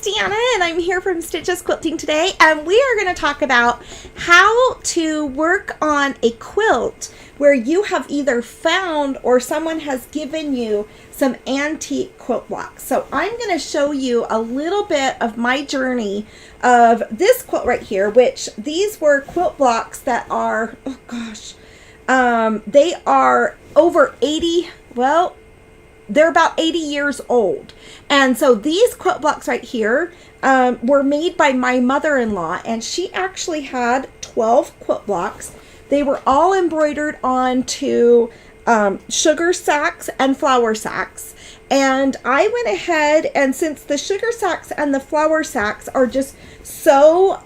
Deanna, and I'm here from Stitches Quilting today, and we are going to talk about how to work on a quilt where you have either found or someone has given you some antique quilt blocks. So I'm going to show you a little bit of my journey of this quilt right here, which these were quilt blocks that are, oh gosh, they are over 80, well, they're about 80 years old. And so these quilt blocks right here were made by my mother-in-law, and she actually had 12 quilt blocks. They were all embroidered onto sugar sacks and flour sacks. And I went ahead, and since the sugar sacks and the flour sacks are just so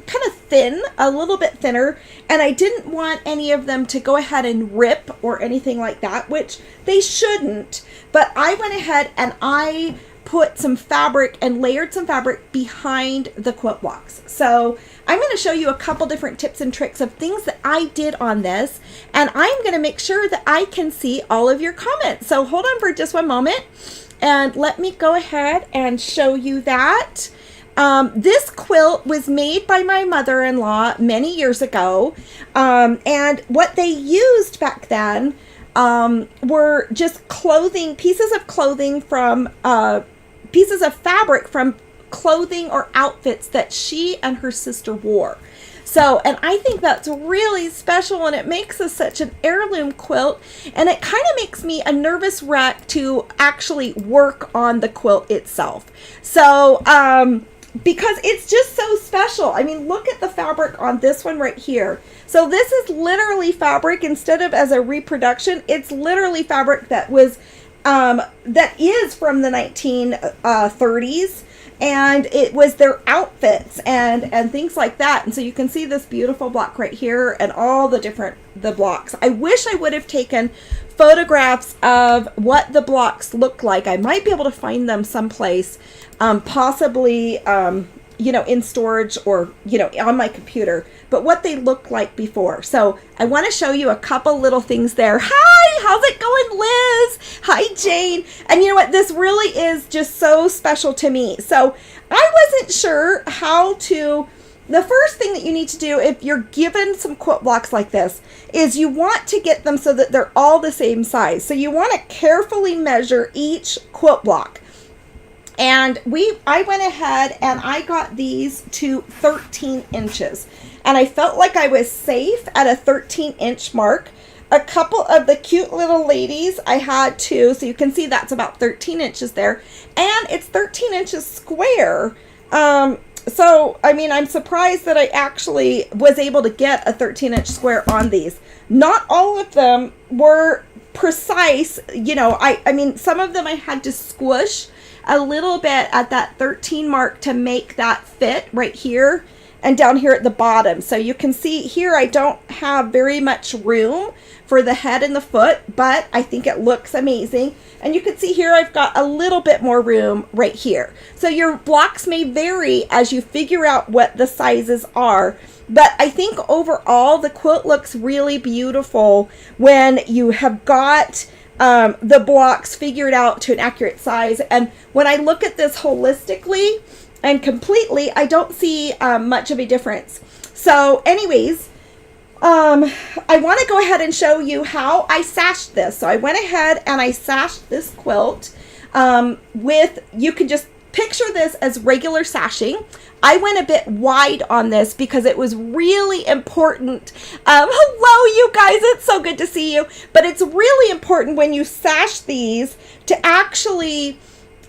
kind of thin, a little bit thinner, and I didn't want any of them to go ahead and rip or anything like that, which they shouldn't, but I went ahead and I put some fabric and layered some fabric behind the quilt blocks. So I'm going to show you a couple different tips and tricks of things that I did on this, and I'm going to make sure that I can see all of your comments. So hold on for just one moment and let me go ahead and show you that. This quilt was made by my mother-in-law many years ago, and what they used back then were just clothing, pieces of clothing from, pieces of fabric from clothing or outfits that she and her sister wore. So, and I think that's really special, and it makes us such an heirloom quilt, and it kind of makes me a nervous wreck to actually work on the quilt itself. So, because it's just so special. I mean, look at the fabric on this one right here. So this is literally fabric, instead of as a reproduction, it's literally fabric that was, that is from the 1930s. And it was their outfits and things like that. And so you can see this beautiful block right here and all the blocks. I wish I would have taken photographs of what the blocks look like. I might be able to find them someplace, possibly, you know, in storage or, you know, on my computer, but what they looked like before. So I want to show you a couple little things there. Hi, how's it going, Liz? Hi, Jane. And you know what? This really is just so special to me. So I wasn't sure how to, the first thing that you need to do if you're given some quilt blocks like this is you want to get them so that they're all the same size. So you want to carefully measure each quilt block. And I went ahead and I got these to 13 inches. And I felt like I was safe at a 13-inch mark. A couple of the cute little ladies I had too. So you can see that's about 13 inches there. And it's 13 inches square. So, I mean, I'm surprised that I actually was able to get a 13-inch square on these. Not all of them were precise. You know, I mean, some of them I had to squish a little bit at that 13 mark to make that fit right here and down here at the bottom. So you can see here I don't have very much room for the head and the foot, but I think it looks amazing. And you can see here I've got a little bit more room right here. So your blocks may vary as you figure out what the sizes are, but I think overall the quilt looks really beautiful when you have got the blocks figured out to an accurate size. And when I look at this holistically and completely, I don't see much of a difference. So anyways, I want to go ahead and show you how I sashed this. So I went ahead and I sashed this quilt with, you can just picture this as regular sashing. I went a bit wide on this because it was really important. Hello, you guys. It's so good to see you. But it's really important when you sash these to actually,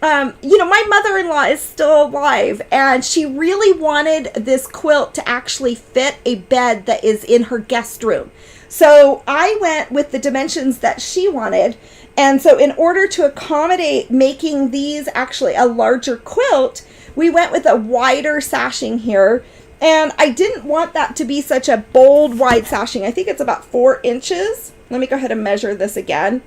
you know, my mother-in-law is still alive, and she really wanted this quilt to actually fit a bed that is in her guest room. So I went with the dimensions that she wanted. And so in order to accommodate making these actually a larger quilt, we went with a wider sashing here. And I didn't want that to be such a bold, wide sashing. I think it's about 4 inches. Let me go ahead and measure this again.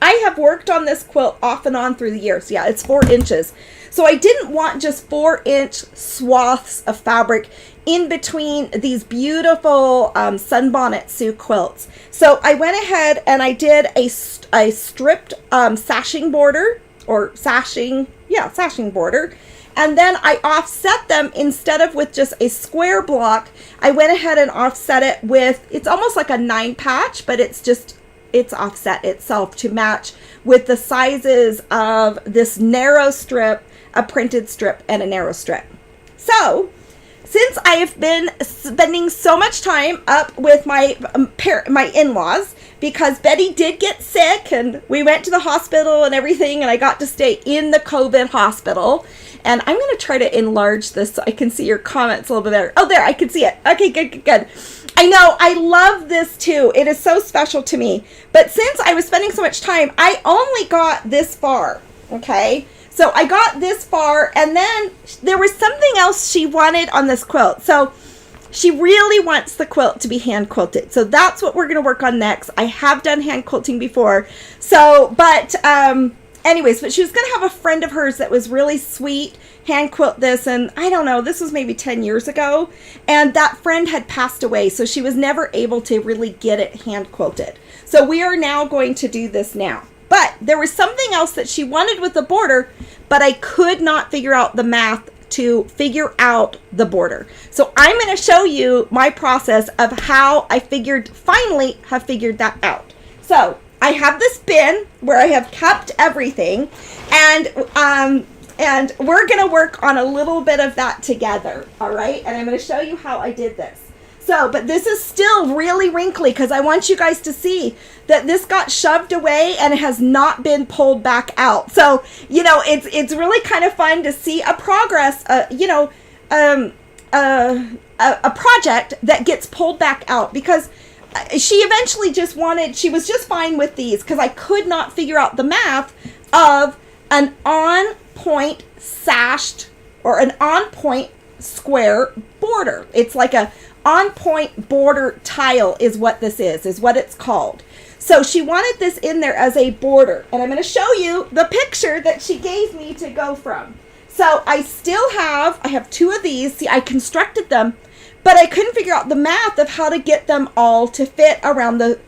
I have worked on this quilt off and on through the years. Yeah, it's 4 inches. So I didn't want just 4-inch swaths of fabric in between these beautiful Bonnet Sue quilts. So I went ahead and I did a stripped sashing border, or sashing border. And then I offset them. Instead of with just a square block, I went ahead and offset it with, it's almost like a 9 patch, but it's offset itself to match with the sizes of this narrow strip, a printed strip, and a narrow strip. So since I have been spending so much time up with my in-laws, because Betty did get sick and we went to the hospital and everything, and I got to stay in the COVID hospital. And I'm going to try to enlarge this so I can see your comments a little bit better. Oh, there, I can see it. Okay, good. I know, I love this too. It is so special to me. But since I was spending so much time, I only got this far, okay? So I got this far, and then there was something else she wanted on this quilt. So she really wants the quilt to be hand quilted. So that's what we're going to work on next. I have done hand quilting before. So, but anyways, but she was going to have a friend of hers that was really sweet hand quilt this, and I don't know, this was maybe 10 years ago, and that friend had passed away, so she was never able to really get it hand quilted. So we are now going to do this now. But there was something else that she wanted with the border, but I could not figure out the math to figure out the border. So I'm going to show you my process of how I finally have figured that out. So I have this bin where I have kept everything, and we're going to work on a little bit of that together, all right? And I'm going to show you how I did this. So, but this is still really wrinkly because I want you guys to see that this got shoved away and it has not been pulled back out. So, you know, it's really kind of fun to see a progress, a project that gets pulled back out, because she eventually she was just fine with these because I could not figure out the math of an on-point sashed or an on-point square border. It's like a on-point border tile is what this is what it's called. So she wanted this in there as a border, and I'm going to show you the picture that she gave me to go from. So I have 2 of these. See, I constructed them, but I couldn't figure out the math of how to get them all to fit around the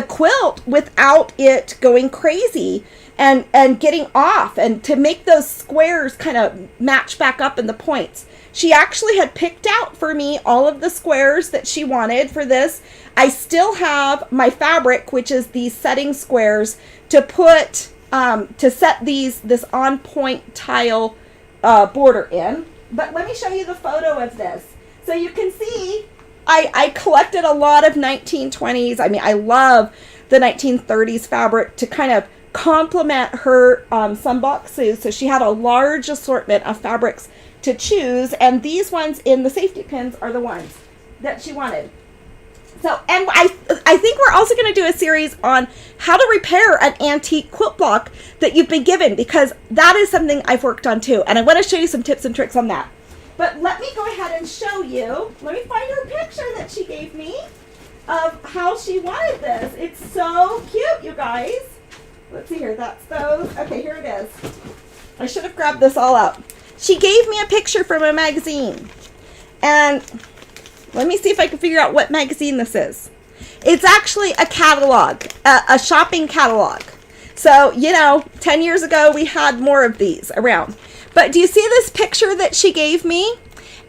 quilt without it going crazy and getting off, and to make those squares kind of match back up in the points. She actually had picked out for me all of the squares that she wanted for this. I still have my fabric, which is these setting squares, to put to set this on point tile border in. But let me show you the photo of this. So you can see I collected a lot of 1920s. I mean, I love the 1930s fabric to kind of complement her Bonnet Sue. So she had a large assortment of fabrics to choose, and these ones in the safety pins are the ones that she wanted. So, and I think we're also going to do a series on how to repair an antique quilt block that you've been given, because that is something I've worked on too, and I want to show you some tips and tricks on that. But let me go ahead and show you. Let me find her picture that she gave me of how she wanted this. It's so cute, you guys. Let's see here. That's those. Okay, here it is. I should have grabbed this all up. She gave me a picture from a magazine. And let me see if I can figure out what magazine this is. It's actually a catalog, a shopping catalog. So, you know, 10 years ago, we had more of these around. But do you see this picture that she gave me?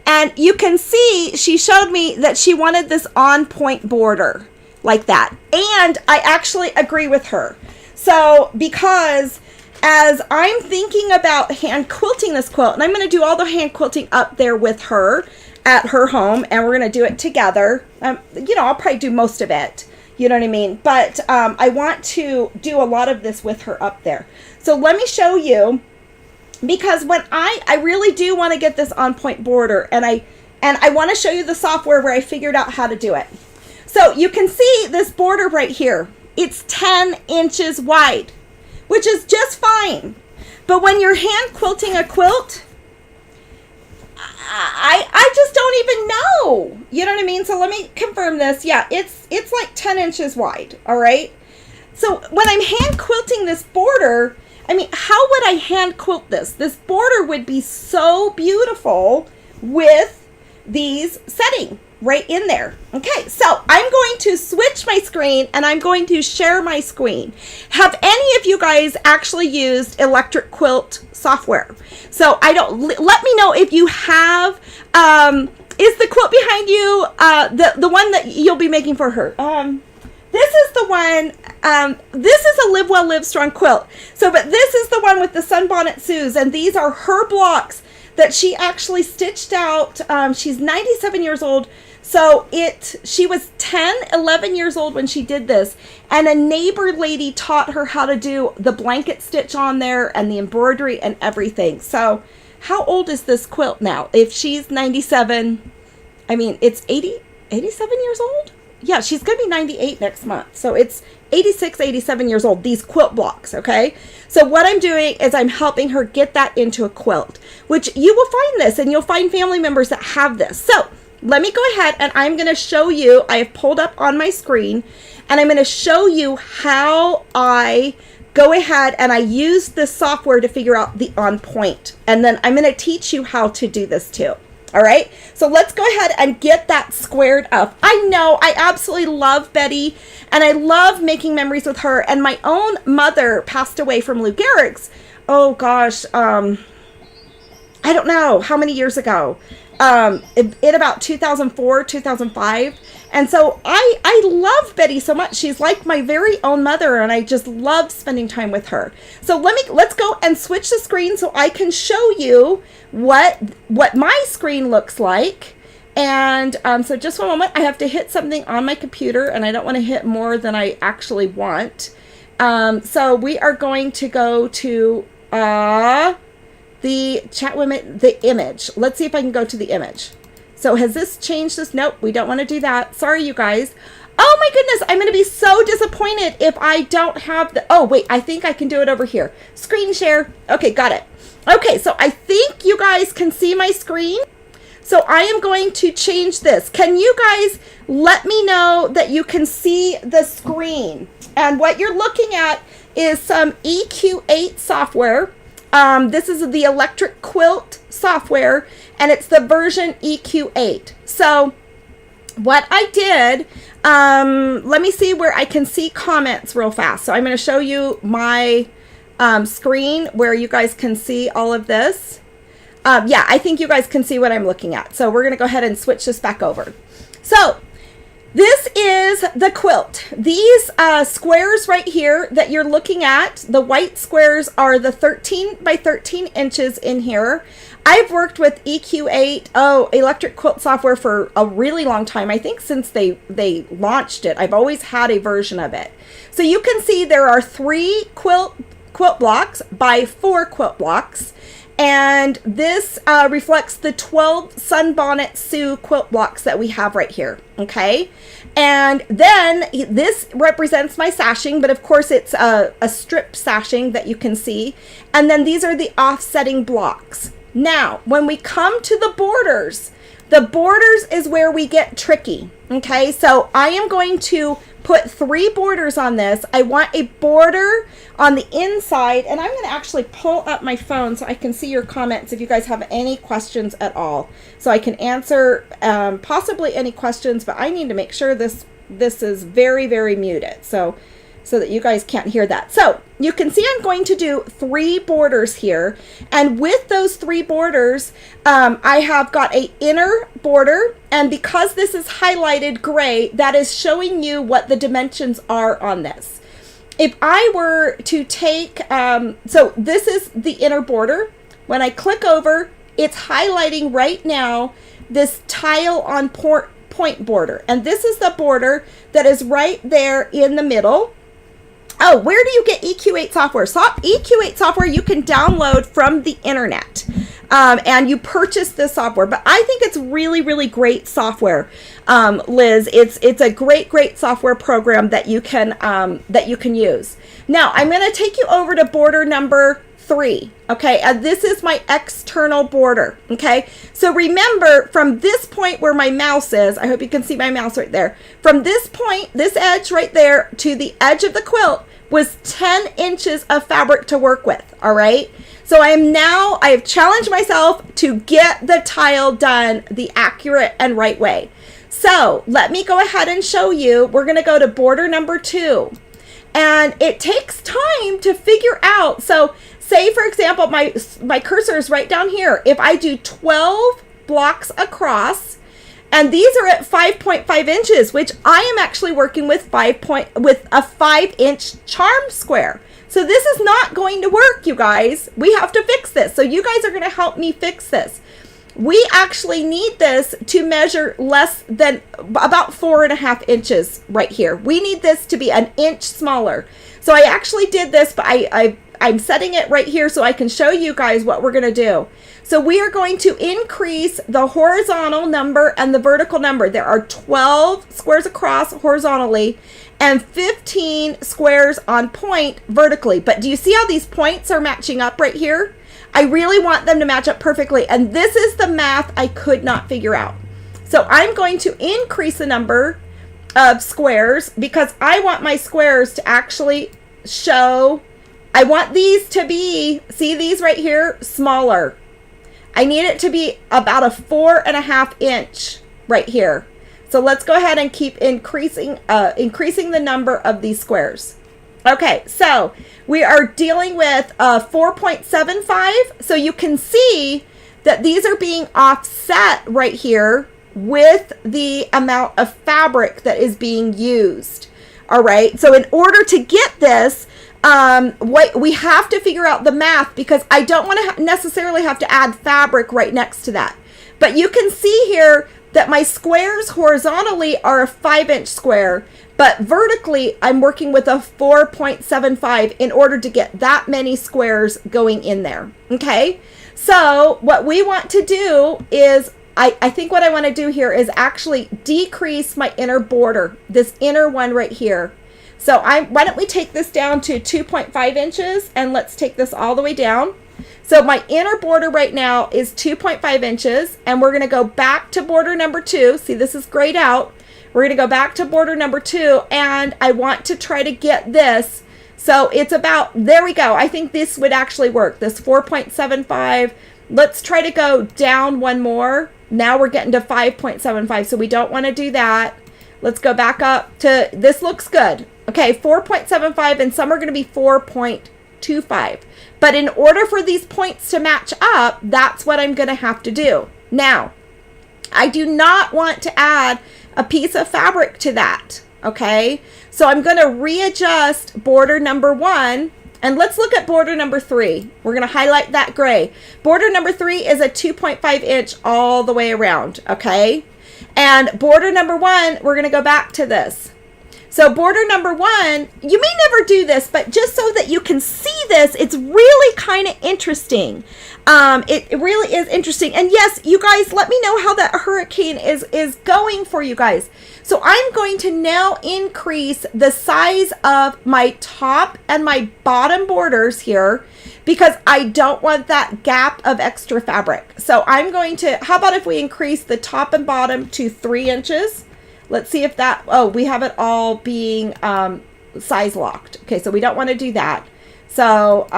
And you can see she showed me that she wanted this on-point border like that. And I actually agree with her. So, because as I'm thinking about hand quilting this quilt, and I'm going to do all the hand quilting up there with her at her home, and we're going to do it together. You know, I'll probably do most of it. You know what I mean? But I want to do a lot of this with her up there. So let me show you, because when I really do want to get this on point border, and I want to show you the software where I figured out how to do it. So you can see this border right here. It's 10 inches wide, which is just fine. But when you're hand quilting a quilt, I just don't even know. You know what I mean? So let me confirm this. Yeah, it's like 10 inches wide. All right. So when I'm hand quilting this border, I mean, how would I hand quilt this? This border would be so beautiful with these setting right in there. Okay, so I'm going to switch my screen and I'm going to share my screen. Have any of you guys actually used electric quilt software? So let me know if you have. Is the quilt behind you the one that you'll be making for her? This is the one, this is a Live Well, Live Strong quilt. So, but this is the one with the Bonnet Sues, and these are her blocks that she actually stitched out. She's 97 years old. So she was 11 years old when she did this, and a neighbor lady taught her how to do the blanket stitch on there and the embroidery and everything. So how old is this quilt now? If she's 97, I mean, it's 87 years old? Yeah, she's going to be 98 next month. So it's 86, 87 years old, these quilt blocks, okay? So what I'm doing is I'm helping her get that into a quilt, which you will find this, and you'll find family members that have this. So let me go ahead and I'm going to show you, I have pulled up on my screen, and I'm going to show you how I go ahead and I use this software to figure out the on point. And then I'm going to teach you how to do this too. All right, so let's go ahead and get that squared up. I know I absolutely love Betty, and I love making memories with her. And my own mother passed away from Lou Gehrig's. Oh gosh, I don't know how many years ago. In about 2004, 2005. And so I love Betty so much. She's like my very own mother, and I just love spending time with her. So let's go and switch the screen so I can show you what my screen looks like. And so just one moment, I have to hit something on my computer, and I don't want to hit more than I actually want. So we are going to go to the chat women, the image. Let's see if I can go to the image. So has this changed this? Nope, we don't want to do that. Sorry, you guys. Oh my goodness, I'm going to be so disappointed if I don't have the, oh wait, I think I can do it over here. Screen share. Okay, got it. Okay, so I think you guys can see my screen. So I am going to change this. Can you guys let me know that you can see the screen? And what you're looking at is some EQ8 software. This is the electric quilt software, and it's the version EQ8. So what I did, let me see where I can see comments real fast. So I'm going to show you my screen where you guys can see all of this. Yeah, I think you guys can see what I'm looking at. So we're going to go ahead and switch this back over. So this is the quilt. These squares right here that you're looking at, the white squares are the 13 by 13 inches in here. I've worked with EQ8, electric quilt software, for a really long time. I think since they launched it, I've always had a version of it. So you can see there are 3 quilt blocks by 4 quilt blocks. And this reflects the 12 Bonnet Sue quilt blocks that we have right here, okay? And then this represents my sashing, but of course it's a strip sashing that you can see. And then these are the offsetting blocks. Now, when we come to the borders is where we get tricky, okay? So I am going to put 3 borders on this. I want a border on the inside, and I'm going to actually pull up my phone so I can see your comments if you guys have any questions at all. So I can answer possibly any questions, but I need to make sure this is very, very muted so that you guys can't hear that. So you can see I'm going to do 3 borders here, and with those 3 borders, I have got a inner border, and because this is highlighted gray, that is showing you what the dimensions are on this. If I were to take, so this is the inner border. When I click over, it's highlighting right now this tile on point border, and this is the border that is right there in the middle. Oh, where do you get EQ8 software? EQ8 software you can download from the internet, and you purchase this software. But I think it's really, really great software, Liz. It's a great software program that you can use. Now I'm going to take you over to border number 3, okay? And this is my external border, okay? So remember, from this point where my mouse is, I hope you can see my mouse right there, from this point, this edge right there, to the edge of the quilt was 10 inches of fabric to work with, all right? So I have challenged myself to get the tile done the accurate and right way. So let me go ahead and show you. We're gonna go to border number 2. And it takes time to figure out. So say, for example, my cursor is right down here. If I do 12 blocks across, and these are at 5.5 inches, which I am actually working with with a 5-inch charm square. So this is not going to work, you guys. We have to fix this. So you guys are going to help me fix this. We actually need this to measure less than about 4.5 inches right here. We need this to be an inch smaller. So I actually did this, but I'm setting it right here so I can show you guys what we're going to do. So we are going to increase the horizontal number and the vertical number. There are 12 squares across horizontally and 15 squares on point vertically. But do you see how these points are matching up right here? I really want them to match up perfectly. And this is the math I could not figure out. So I'm going to increase the number of squares because I want my squares to actually show, I want these to be, see these right here, smaller. I need it to be about a 4.5 inch right here. So let's go ahead and keep increasing the number of these squares. Okay, so we are dealing with 4.75. So you can see that these are being offset right here with the amount of fabric that is being used. All right, so in order to get this, we have to figure out the math because I don't want to necessarily have to add fabric right next to that. But you can see here that my squares horizontally are a 5-inch square, but vertically I'm working with a 4.75 in order to get that many squares going in there. Okay, so what we want to do is, I think what I want to do here is actually decrease my inner border, this inner one right here. So why don't we take this down to 2.5 inches and let's take this all the way down. So my inner border right now is 2.5 inches and we're going to go back to border number 2. See, this is grayed out. We're going to go back to border number 2 and I want to try to get this. So it's about, there we go. I think this would actually work. This 4.75. Let's try to go down one more. Now we're getting to 5.75. So we don't want to do that. Let's go back up to, this looks good. Okay, 4.75 and some are going to be 4.25. But in order for these points to match up, that's what I'm going to have to do. Now, I do not want to add a piece of fabric to that, okay? So I'm going to readjust border number 1, and let's look at border number 3. We're going to highlight that gray. Border number 3 is a 2.5 inch all the way around, okay? And border number 1, we're going to go back to this. So border number 1, you may never do this, but just so that you can see this, it's really kind of interesting. It really is interesting. And yes, you guys, let me know how that hurricane is going for you guys. So I'm going to now increase the size of my top and my bottom borders here because I don't want that gap of extra fabric. So I'm going to, how about if we increase the top and bottom to 3 inches? Let's see if that, oh, we have it all being size locked. Okay, so we don't want to do that. So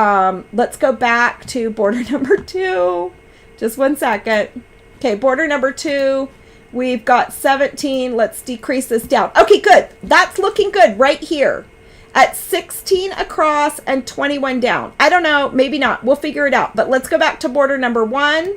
let's go back to border number 2. Just one second. Okay, border number 2, we've got 17. Let's decrease this down. Okay, good. That's looking good right here at 16 across and 21 down. I don't know, maybe not. We'll figure it out. But let's go back to border number 1.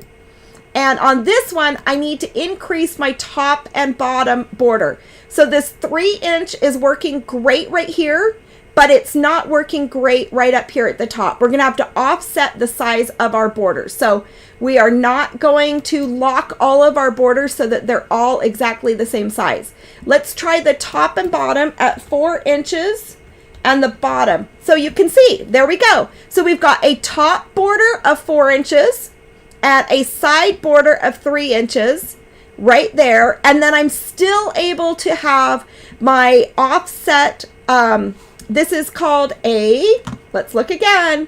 And on this one, I need to increase my top and bottom border. So this 3 inch is working great right here, but it's not working great right up here at the top. We're gonna have to offset the size of our borders. So we are not going to lock all of our borders so that they're all exactly the same size. Let's try the top and bottom at 4 inches and the bottom. So you can see, there we go. So we've got a top border of 4 inches, at a side border of 3 inches right there. And then I'm still able to have my offset. This is called a, let's look again,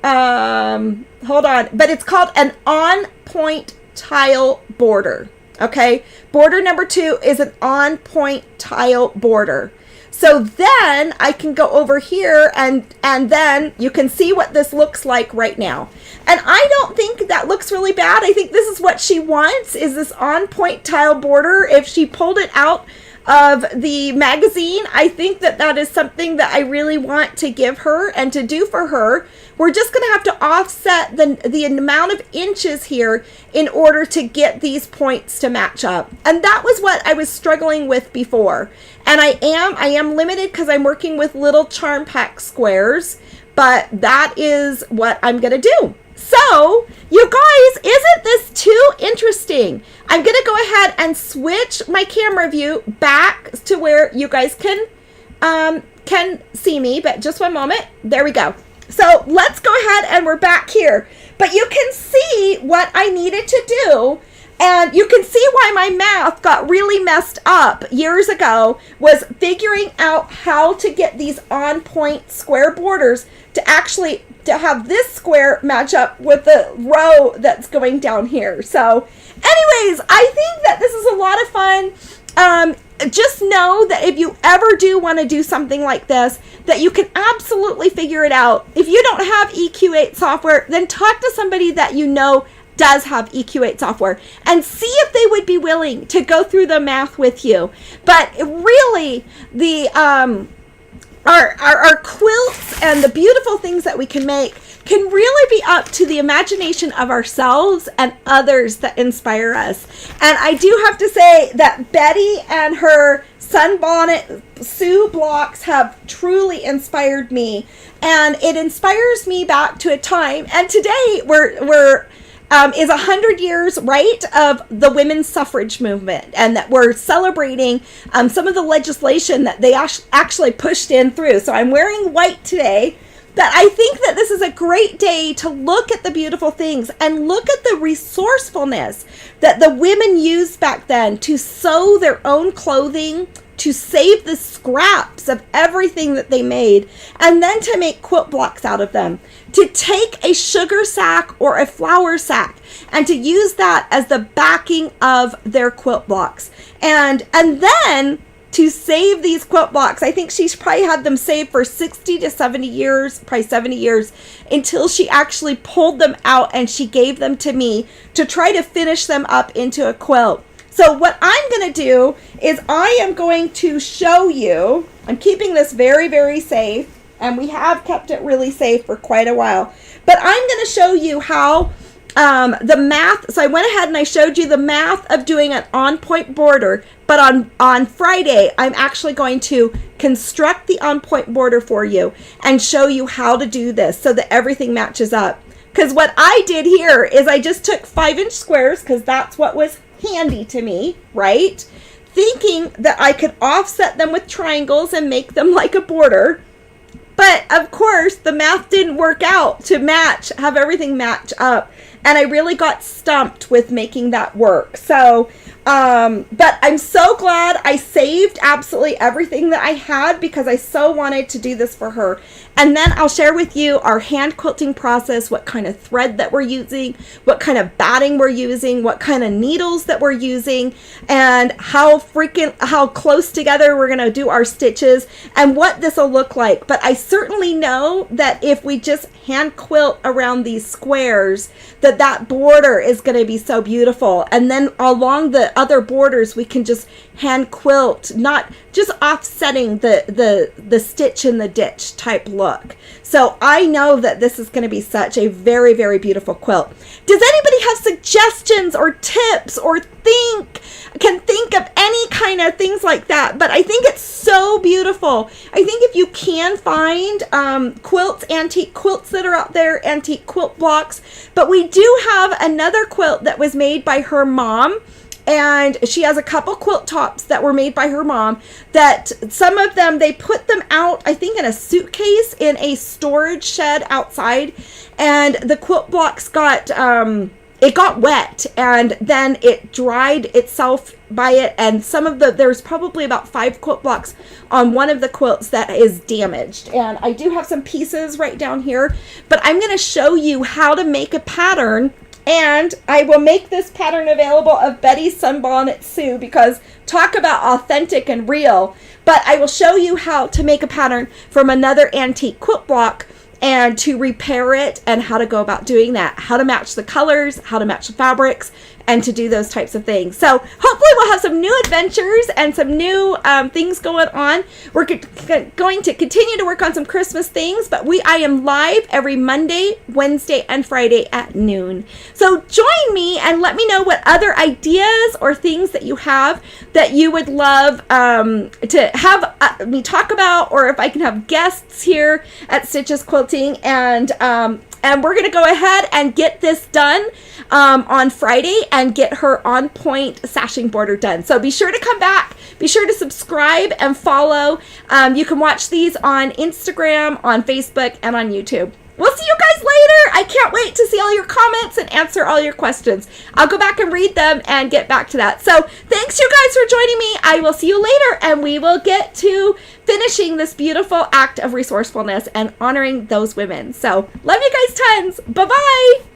hold on, but it's called an on-point tile border. Okay, border number 2 is an on-point tile border. So then I can go over here and then you can see what this looks like right now. And I don't think that looks really bad. I think this is what she wants, is this on-point tile border. If she pulled it out of the magazine, I think that that is something that I really want to give her and to do for her. We're just going to have to offset the amount of inches here in order to get these points to match up. And that was what I was struggling with before. And I am limited because I'm working with little charm pack squares, but that is what I'm going to do. So, you guys, isn't this too interesting? I'm going to go ahead and switch my camera view back to where you guys can see me, but just one moment. There we go. So let's go ahead and we're back here. But you can see what I needed to do. And you can see why my math got really messed up years ago, was figuring out how to get these on-point square borders to actually to have this square match up with the row that's going down here. So anyways, I think that this is a lot of fun. Just know that if you ever do want to do something like this, that you can absolutely figure it out. If you don't have EQ8 software, then talk to somebody that you know does have EQ8 software and see if they would be willing to go through the math with you. But really, the our quilts and the beautiful things that we can make can really be up to the imagination of ourselves and others that inspire us. And I do have to say that Betty and her Sun Bonnet Sue blocks have truly inspired me, and it inspires me back to a time. And today we're is 100 years, right, of the women's suffrage movement, and that we're celebrating some of the legislation that they actually pushed in through. So I'm wearing white today. That I think that this is a great day to look at the beautiful things and look at the resourcefulness that the women used back then to sew their own clothing, to save the scraps of everything that they made, and then to make quilt blocks out of them, to take a sugar sack or a flour sack and to use that as the backing of their quilt blocks, and then to save these quilt blocks. I think she's probably had them saved for 60 to 70 years, probably 70 years, until she actually pulled them out and she gave them to me to try to finish them up into a quilt. So what I'm going to do is I am going to show you, I'm keeping this very, very safe, and we have kept it really safe for quite a while, but I'm going to show you how the math. So I went ahead and I showed you the math of doing an on-point border, but on Friday, I'm actually going to construct the on-point border for you and show you how to do this so that everything matches up. Because what I did here is I just took 5-inch squares, because that's what was handy to me, right? Thinking that I could offset them with triangles and make them like a border. But of course, the math didn't work out to have everything match up. And I really got stumped with making that work. So, but I'm so glad I saved absolutely everything that I had, because I so wanted to do this for her. And then I'll share with you our hand quilting process, what kind of thread that we're using, what kind of batting we're using, what kind of needles that we're using, and how close together we're going to do our stitches and what this will look like. But I certainly know that if we just hand quilt around these squares, that border is going to be so beautiful. And then along the other borders, we can just hand quilt, not just offsetting the stitch in the ditch type look. So I know that this is going to be such a very, very beautiful quilt. Does anybody have suggestions or tips or can think of any kind of things like that? But I think it's so beautiful. I think if you can find quilts, antique quilts that are out there, antique quilt blocks. But we do have another quilt that was made by her mom. And she has a couple quilt tops that were made by her mom, that some of them, they put them out, I think, in a suitcase in a storage shed outside. And the quilt blocks got it got wet and then it dried itself by it, and there's probably about 5 quilt blocks on one of the quilts that is damaged, and I do have some pieces right down here, but I'm going to show you how to make a pattern, and I will make this pattern available of Betty's Sun Bonnet Sue, because talk about authentic and real. But I will show you how to make a pattern from another antique quilt block and to repair it, and how to go about doing that, how to match the colors, how to match the fabrics, and to do those types of things. So hopefully we'll have some new adventures and some new things going on. We're going to continue to work on some Christmas things, but I am live every Monday, Wednesday, and Friday at noon. So join me and let me know what other ideas or things that you have that you would love to have me talk about, or if I can have guests here at Stitches Quilting, and we're going to go ahead and get this done on Friday and get her on point sashing border done. So be sure to come back. Be sure to subscribe and follow. You can watch these on Instagram, on Facebook, and on YouTube. We'll see you guys later. I can't wait to see all your comments and answer all your questions. I'll go back and read them and get back to that. So thanks you guys for joining me. I will see you later, and we will get to finishing this beautiful act of resourcefulness and honoring those women. So love you guys tons. Bye-bye.